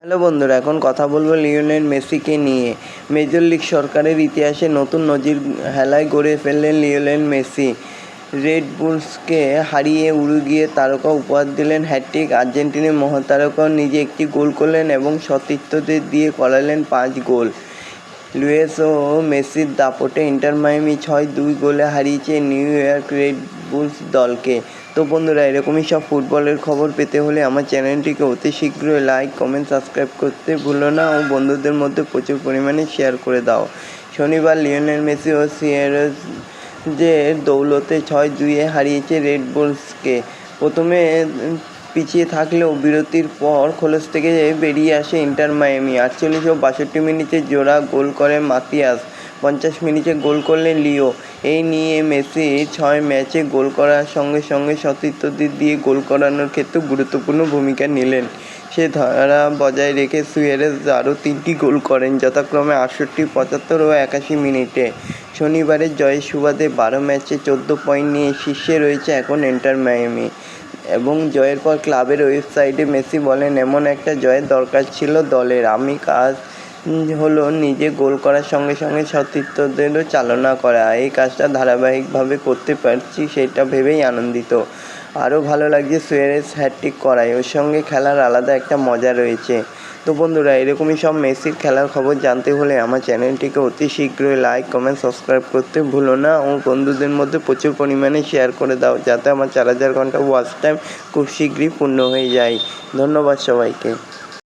Hello বন্ধুরা, এখন কথা বলবো লিওনেল মেসিকে নিয়ে। মেজর লিগ সরকারের ইতিহাসে নতুন নজির হেলায় গড়ে ফেললেন লিওনেল মেসি। রেড বুলসকে হারিয়ে উরুগুয়ে তারকা উপহার দিলেন হ্যাটট্রিক। আর্জেন্টিনার মহাতারকাও নিজে একটি গোল করলেন এবং সতীর্থদের দিয়ে করালেন 5 গোল। লুইস ও মেসির দাপটে ইন্টার মায়ামি 6-2 গোলে হারিয়েছে নিউ ইয়র্ক রেড বুলস দলকে। তো বন্ধুরা, এরকমই সব ফুটবলের খবর পেতে হলে আমার চ্যানেলটিকে অতি শীঘ্রই লাইক, কমেন্ট, সাবস্ক্রাইব করতে ভুলো না ও বন্ধুদের মধ্যে প্রচুর পরিমাণে শেয়ার করে দাও। শনিবার লিওনেল মেসি ও সুয়ারেজের দৌলতে 6-2 হারিয়েছে রেড বুলসকে। প্রথমে পিছিয়ে থাকলেও বিরতির পর খোলস থেকে বেরিয়ে আসে ইন্টার মায়ামি। 48 ও 62 মিনিটে জোড়া গোল করে মাতিয়াস, 50 মিনিটে গোল করলেন লিও। এই নিয়ে মেসি 6 ম্যাচে গোল করার সঙ্গে সঙ্গে সতীর্থদের দিয়ে গোল করানোর ক্ষেত্রে গুরুত্বপূর্ণ ভূমিকা নিলেন। সে ধারা বজায় রেখে সুয়ারেজ আরও 3টি গোল করেন, যথাক্রমে 68, 75 ও 81 মিনিটে। শনিবারের জয়ের সুবাদে 12 ম্যাচে 14 পয়েন্ট নিয়ে শীর্ষে রয়েছে এখন ইন্টার মায়ামি। এবং জয়ের পর ক্লাবের ওয়েবসাইটে মেসি বলেন, এমন একটা জয়ের দরকার ছিল দলের। আমি কাজ হলো নিজে গোল করার সঙ্গে সঙ্গে সতীর্থদেরও চালনা করা। এই কাজটা ধারাবাহিকভাবে করতে পারছি, সেটা ভেবেই আনন্দিত। আরও ভালো লাগছে সুয়ারেজ হ্যাটট্রিক করায়, ওর সঙ্গে খেলার আলাদা একটা মজা রয়েছে। তো বন্ধুরা, এরকমই সব মেসির খেলার খবর জানতে হলে আমার চ্যানেলটিকে অতি শীঘ্রই লাইক, কমেন্ট, সাবস্ক্রাইব করতে ভুলো না ও বন্ধুদের মধ্যে প্রচুর পরিমাণে শেয়ার করে দাও, যাতে আমার 4000 ঘন্টা ওয়াচ টাইম খুব শীঘ্রই পূর্ণ হয়ে যায়। ধন্যবাদ সবাইকে।